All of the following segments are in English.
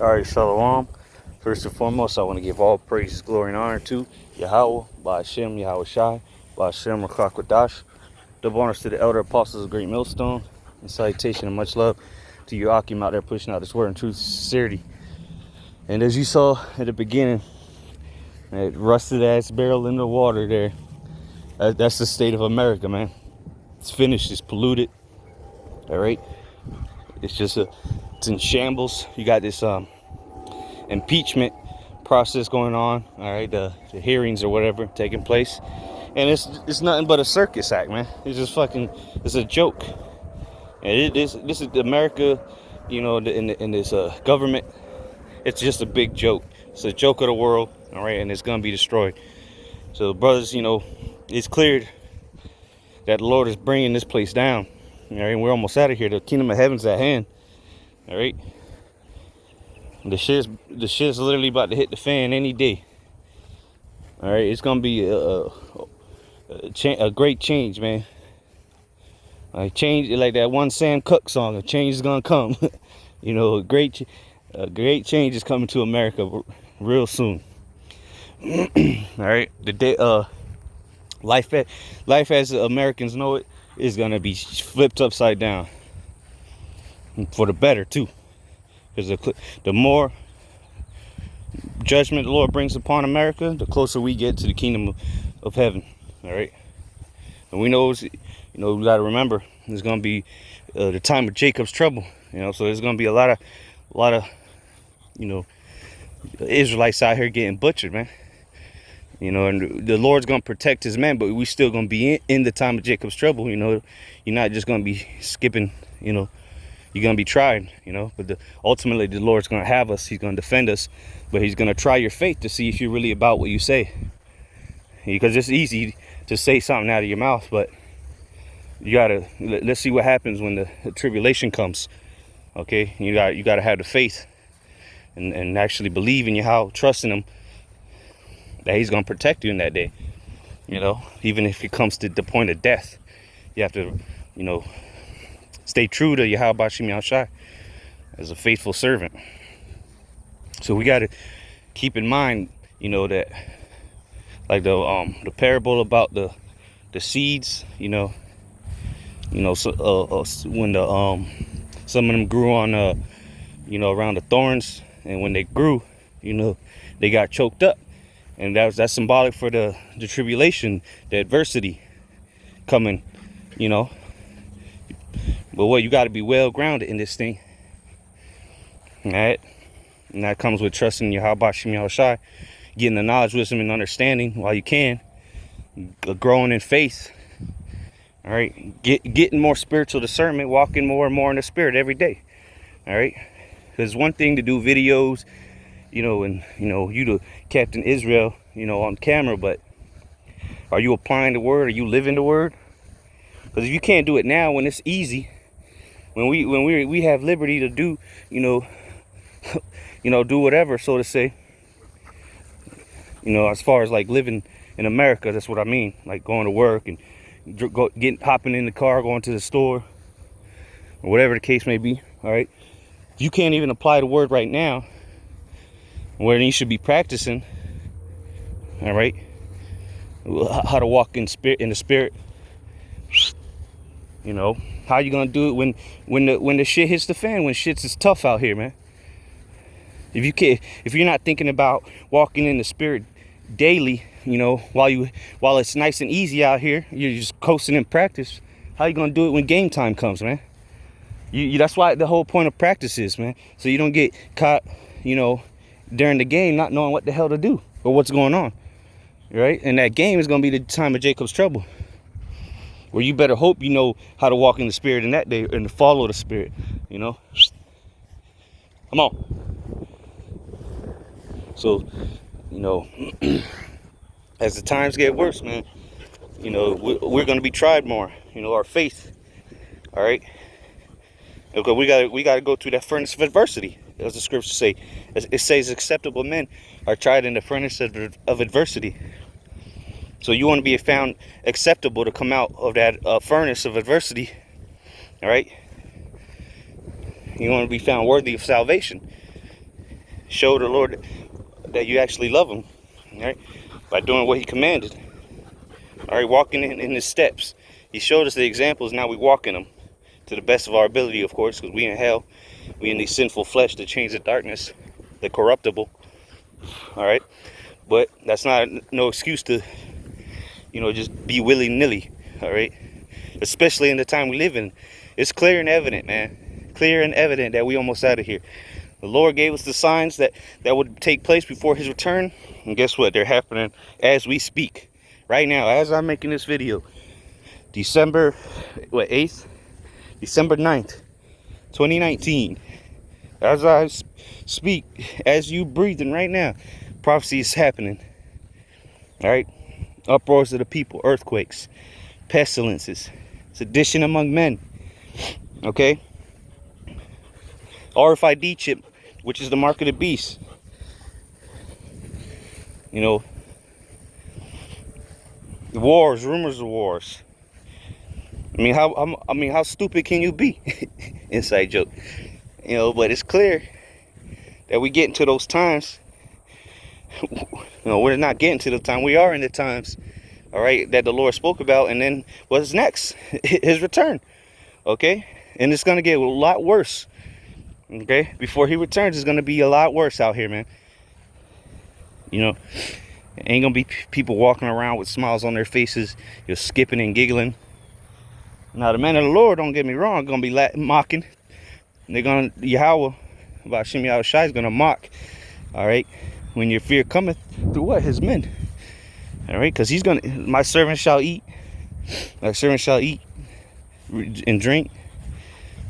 All right, Shalom. First and foremost, I want to give all praise, glory, and honor to Yahweh, Ba'ashem, Yahweh Shai, Ba'ashem, Rakakwadash. Double honors to the elder apostles of Great Millstone, and salutation and much love to you, Akim, out there pushing out this word in truth, sincerity. And as you saw at the beginning, that rusted ass barrel in the water there, that's the state of America, man. It's finished, it's polluted, all right? It's in shambles. You got this impeachment process going on, all right, the hearings or whatever taking place, and it's nothing but a circus act, man. It's just fucking, it's a joke. And this is America, you know, in this government. It's just a big joke. It's a joke of the world, all right, and it's gonna be destroyed. So brothers, you know, it's clear that the Lord is bringing this place down, all right, and we're almost out of here. The kingdom of heaven's at hand, all right. The shit's literally about to hit the fan any day. All right, it's gonna be a great change, man. Like change, like that one Sam Cooke song. A change is gonna come. You know, a great change is coming to America real soon. All right, the day, life as Americans know it is gonna be flipped upside down for the better too. Because the more judgment the Lord brings upon America, the closer we get to the kingdom of heaven. All right, and we know, you know, we got to remember there's gonna be the time of Jacob's trouble. You know, so there's gonna be a lot of, you know, Israelites out here getting butchered, man. You know, and the Lord's gonna protect His men, but we still gonna be in the time of Jacob's trouble. You know, you're not just gonna be skipping. You know, you're gonna be tried, you know, but ultimately the Lord's gonna have us. He's gonna defend us, but He's gonna try your faith to see if you're really about what you say. Because it's easy to say something out of your mouth, but you gotta, let's see what happens when the tribulation comes. Okay, you gotta have the faith and actually believe in Yahweh, trust in Him that He's gonna protect you in that day. You know, even if it comes to the point of death, you have to, you know, stay true to Yahweh Ba'ashem Yahweh Shai as a faithful servant. So we got to keep in mind, you know, that like the parable about the seeds, you know, so when the some of them grew on you know, around the thorns, and when they grew, you know, they got choked up, and that's symbolic for the tribulation, the adversity coming, you know. But what, you got to be well grounded in this thing, all right? And that comes with trusting Yahweh Ba'ashem Yahweh Shai, getting the knowledge, wisdom, and understanding while you can, growing in faith, all right? Getting more spiritual discernment, walking more and more in the spirit every day, all right? Because one thing to do videos, you know, and, you know, you the Captain Israel, you know, on camera, but are you applying the word? Are you living the word? Because if you can't do it now when it's easy, when we have liberty to do, you know, do whatever, so to say, you know, as far as like living in America, that's what I mean, like going to work and hopping in the car, going to the store, or whatever the case may be, all right? If you can't even apply the word right now, where you should be practicing, all right, how to walk in the spirit, you know, how you gonna do it when the shit hits the fan, when shit's is tough out here, man? If you're not thinking about walking in the spirit daily, you know, while it's nice and easy out here, you're just coasting in practice. How you gonna do it when game time comes, man? That's why the whole point of practice is, man, so you don't get caught, you know, during the game not knowing what the hell to do or what's going on, right? And that game is gonna be the time of Jacob's trouble, where you better hope you know how to walk in the spirit in that day and to follow the spirit, you know. Come on. So, you know, as the times get worse, man, you know, we're going to be tried more, you know, our faith, all right? Okay, we got to go through that furnace of adversity, as the scriptures say. It says acceptable men are tried in the furnace of adversity. So you want to be found acceptable to come out of that furnace of adversity, all right? You want to be found worthy of salvation. show the Lord that you actually love him, all right, by doing what he commanded. All right, walking in his steps. He showed us the examples. Now we walk in them to the best of our ability, of course, because we in hell. We in the sinful flesh, the chains of darkness, the corruptible. All right, but that's not no excuse to, just be willy-nilly. All right, especially in the time we live in. It's clear and evident, man. Clear and evident that we almost out of here. The Lord gave us the signs that would take place before his return. And guess what? They're happening as we speak. Right now, as I'm making this video. December 8th? December 9th, 2019. As I speak, as you breathing right now, prophecy is happening. All right? Uproars of the people, earthquakes, pestilences, sedition among men. Okay? RFID chip, which is the mark of the beast. Wars, rumors of wars. How stupid can you be? Inside joke. But it's clear that we get into those times. We're not getting to the time. We are in the times, all right, that the Lord spoke about. And then what's next? His return. Okay? And it's going to get a lot worse. Okay? Before he returns, it's going to be a lot worse out here, man. Ain't going to be people walking around with smiles on their faces. You're skipping and giggling. Now, the men of the Lord, don't get me wrong, going to be mocking. They're going to, Yahweh, Bashim Yahushai is going to mock. All right? When your fear cometh through what? His men. All right? Because he's going to, my servant shall eat. My servant shall eat and drink.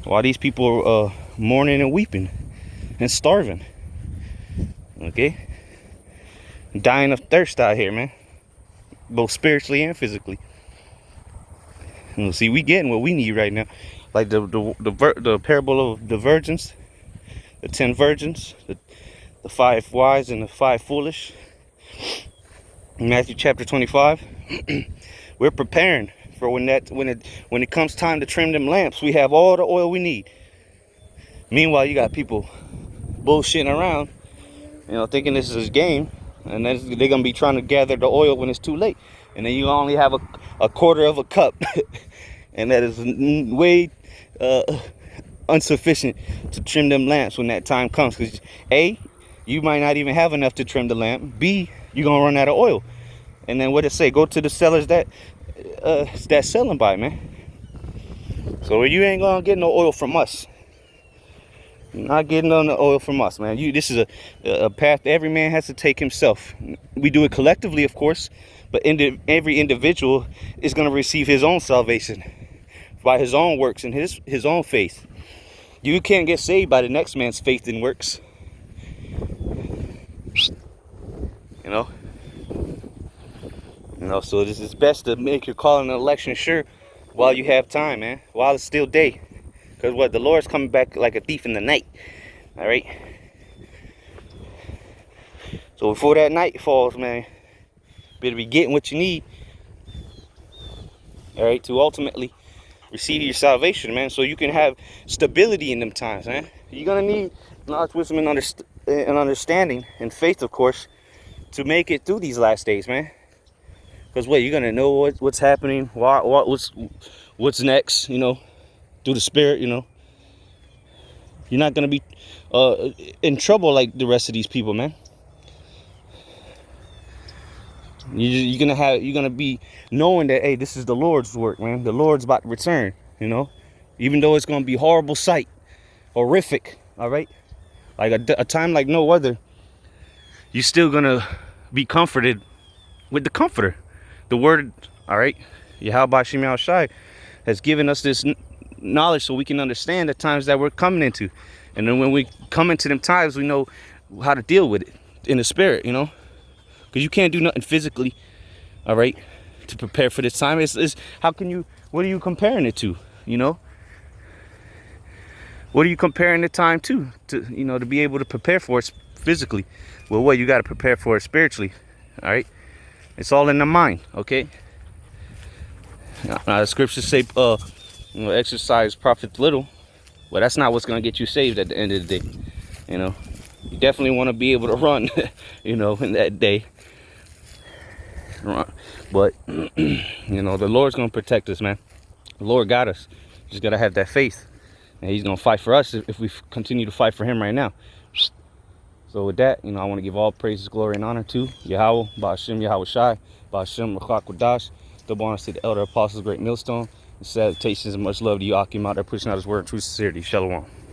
While these people are mourning and weeping and starving. Okay? Dying of thirst out here, man. Both spiritually and physically. See, we getting what we need right now. Like the parable of the virgins, the 10 virgins, the 5 wise and the 5 foolish. In Matthew chapter 25, we're preparing for when it comes time to trim them lamps. We have all the oil we need. Meanwhile, you got people bullshitting around, thinking this is a game, and then they're gonna be trying to gather the oil when it's too late, and then you only have a quarter of a cup, and that is way insufficient to trim them lamps when that time comes. Because A, you might not even have enough to trim the lamp. B, you're gonna run out of oil, and then what it say? Go to the sellers that's selling by, man. So you ain't gonna get no oil from us. You're not getting no oil from us, man. This is a path every man has to take himself. We do it collectively, of course, but every individual is going to receive his own salvation by his own works and his own faith. You can't get saved by the next man's faith and works. So this is best to make your call and election sure while you have time, man. While it's still day. Because the Lord's coming back like a thief in the night. All right? So before that night falls, man, better be getting what you need. All right? To ultimately receive your salvation, man. So you can have stability in them times, man. You're going to need knowledge, wisdom, and understanding, and faith, of course, to make it through these last days, man. Because you're going to know what's happening, what's next, through the Spirit, You're not going to be in trouble like the rest of these people, man. You're going to be knowing that, hey, this is the Lord's work, man. The Lord's about to return, Even though it's going to be horrible sight, horrific, all right? Like a time like no other, you're still going to be comforted with the Comforter. The Word, all right? Yahweh Shem Yahushai has given us this knowledge so we can understand the times that we're coming into. And then when we come into them times, we know how to deal with it in the Spirit, Because you can't do nothing physically, all right, to prepare for this time. What are you comparing it to, What are you comparing the time to be able to prepare for it physically? Well, you got to prepare for it spiritually, all right? It's all in the mind, okay? Now the scriptures say, exercise profits little. Well, that's not what's going to get you saved at the end of the day, You definitely want to be able to run, you know, in that day. But, you know, the Lord's going to protect us, man. The Lord got us. Just got to have that faith. And he's going to fight for us if we continue to fight for him right now. So with that, you know, I want to give all praises, glory, and honor to Yahweh, Ba'ashem, Yahweh Shai, Ba'ashem, Ruach Kodash. Double honors to the elder apostles, great millstone. And salutations and much love to you, Akim, out there pushing out his word in true sincerity. Shalom.